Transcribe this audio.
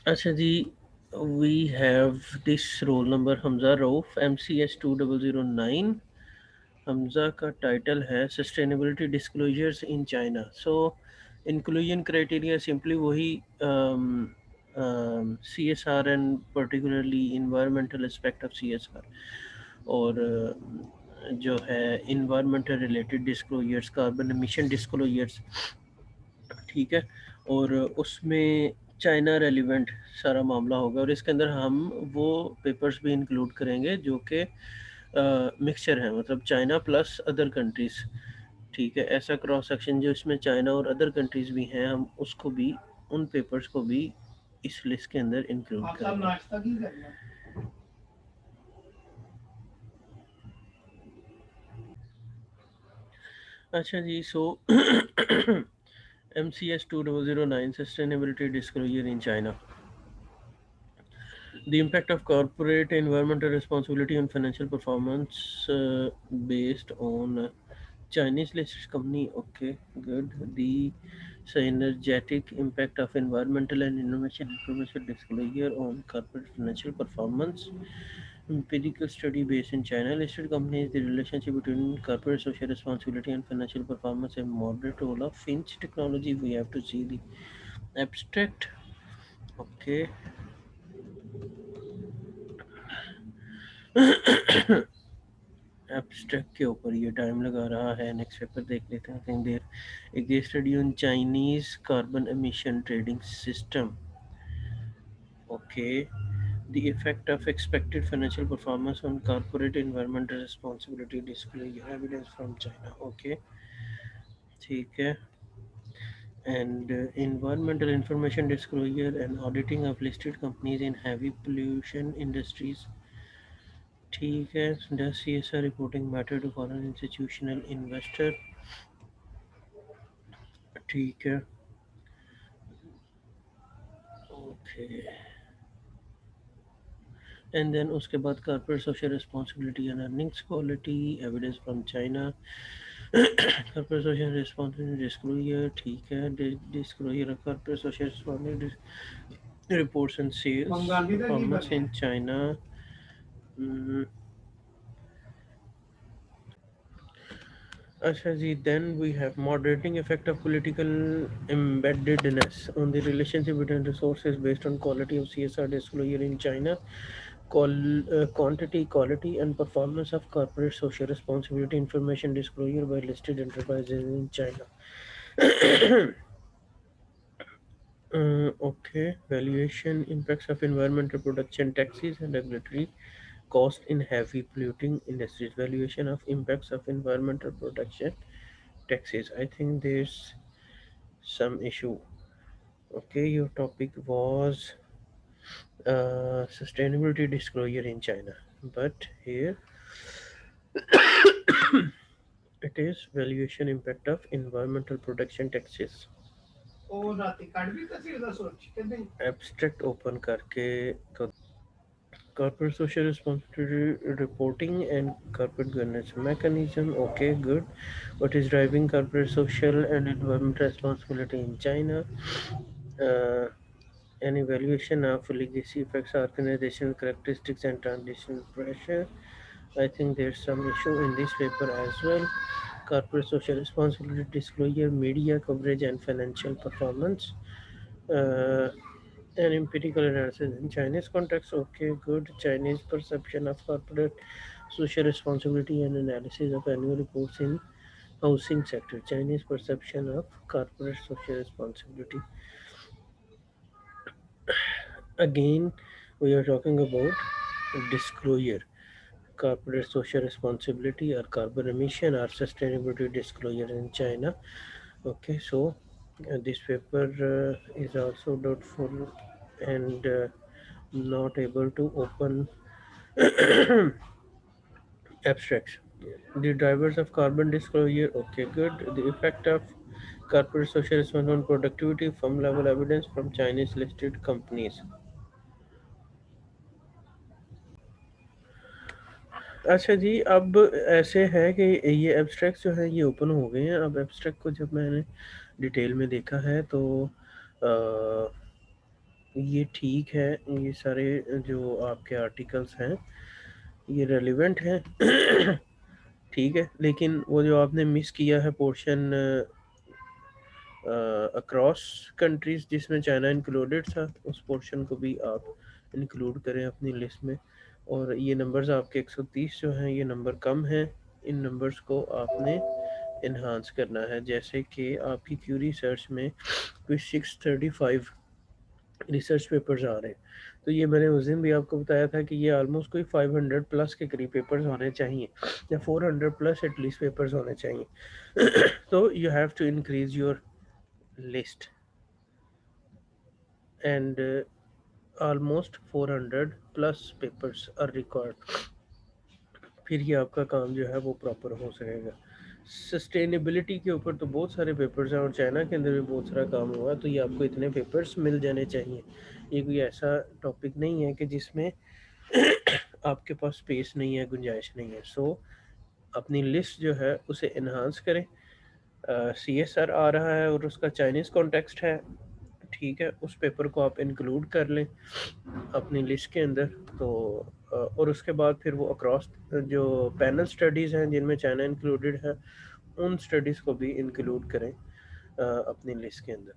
अच्छा जी, we have this roll number Hamza Rauf MCS 2009. Hamza का title है sustainability disclosures in China. So inclusion criteria simply वही C S R and particularly environmental aspect of C S R, और जो है environmental related disclosures, carbon emission disclosures, ठीक है. और उसमें चाइना रेलिवेंट सारा मामला होगा, और इसके अंदर हम वो पेपर्स भी इंक्लूड करेंगे जो कि मिक्सचर है, मतलब चाइना प्लस अदर कंट्रीज़. ठीक है, ऐसा क्रॉस सेक्शन जो इसमें चाइना और अदर कंट्रीज़ भी हैं, हम उसको भी, उन पेपर्स को भी इस लिस्ट के अंदर इंक्लूड करेंगे. अच्छा जी, सो MCS 2009 Sustainability Disclosure in China. The impact of corporate environmental responsibility on financial performance based on Chinese listed company. Okay, good. The synergetic impact of environmental and information disclosure on corporate financial performance. Empirical study based in China listed companies, the relationship between corporate social responsibility and financial performance, a moderate role of Finch technology. We have to see the abstract. Okay. Abstract के ऊपर ये time लगा रहा है. Next paper देख लेते हैं. Think there A case study on Chinese carbon emission trading system. Okay, the effect of expected financial performance on corporate environmental responsibility disclosure evidence from China. Okay, ठीक है. And environmental information disclosure and auditing of listed companies in heavy pollution industries. ठीक है. Does CSR reporting matter to foreign institutional investor? ठीक है. Okay, and then उसके बाद corporate social responsibility and earnings quality evidence from China. Corporate social responsibility disclosure. ठीक है. Disclosure of corporate social responsibility reports and sales performance in China. अच्छा जी, then we have moderating effect of political embeddedness on the relationship between resources based on quality of CSR disclosure in China. Quantity, quality, and performance of corporate social responsibility information disclosure by listed enterprises in China. Okay, valuation impacts of environmental production taxes and regulatory cost in heavy polluting industries. Valuation of impacts of environmental production taxes. I think there's some issue. Okay, your topic was sustainability disclosure in China, but here it is valuation impact of environmental production taxes. Abstract open करके तो corporate social responsibility reporting and corporate governance mechanism. Okay, good. What is driving corporate social and environmental responsibility in China? Uh, an evaluation of legacy effects, organizational characteristics, and transition pressure. I think there's some issue in this paper as well. Corporate social responsibility disclosure, media coverage, and financial performance. Uh, an empirical analysis in Chinese context. Okay, good. Chinese perception of corporate social responsibility and analysis of annual reports in housing sector. Chinese perception of corporate social responsibility. Again, we are talking about disclosure. Corporate social responsibility or carbon emission or sustainability disclosure in China. Okay, so this paper is also doubtful and not able to open abstracts. The drivers of carbon disclosure. Okay, good. The effect of corporate social responsibility on productivity, firm level evidence from Chinese listed companies. अच्छा जी, अब ऐसे है कि ये abstract जो है ये open हो गए हैं. अब एब्स्ट्रैक्ट को जब मैंने डिटेल में देखा है तो یہ ٹھیک ہے، یہ سارے جو آپ کے آرٹیکلس ہیں یہ ریلیونٹ ہیں ٹھیک ہے، لیکن وہ جو آپ نے مس کیا ہے پورشن اکراس کنٹریز جس میں چائنا انکلوڈیڈ تھا، اس پورشن کو بھی آپ انکلوڈ کریں اپنی لسٹ میں. اور یہ نمبرز آپ کے 130 جو ہیں یہ نمبر کم ہیں، ان نمبرز کو آپ نے انہانس کرنا ہے. جیسے کہ آپ کی کیو ریسرچ میں کوئی 635 ریسرچ پیپرز آ رہے ہیں، تو یہ میں نے اس دن بھی آپ کو بتایا تھا کہ یہ آلموسٹ کوئی 500 پلس کے قریب پیپرز ہونے چاہیے، یا 400 پلس ایٹ لیسٹ پیپرز ہونے چاہیے. تو you have to increase your list and almost 400 plus papers are required. پھر یہ آپ کا کام جو ہے وہ پراپر ہو سکے گا. سسٹینیبلٹی کے اوپر تو بہت سارے پیپرز ہیں، اور چائنا کے اندر بھی بہت سارا کام ہوا، تو یہ آپ کو اتنے پیپرز مل جانے چاہیے. یہ کوئی ایسا ٹاپک نہیں ہے کہ جس میں آپ کے پاس اسپیس نہیں ہے، گنجائش نہیں ہے. سو اپنی لسٹ جو ہے اسے انہانس کریں. سی ایس آر آ رہا ہے اور اس کا چائنیز کانٹیکسٹ ہے، ٹھیک ہے، اس پیپر کو آپ انکلوڈ کر لیں اپنی لسٹ کے اندر. تو اور اس کے بعد پھر وہ اکراس جو پینل سٹڈیز ہیں جن میں چائنا انکلوڈیڈ ہے، ان سٹڈیز کو بھی انکلوڈ کریں اپنی لسٹ کے اندر.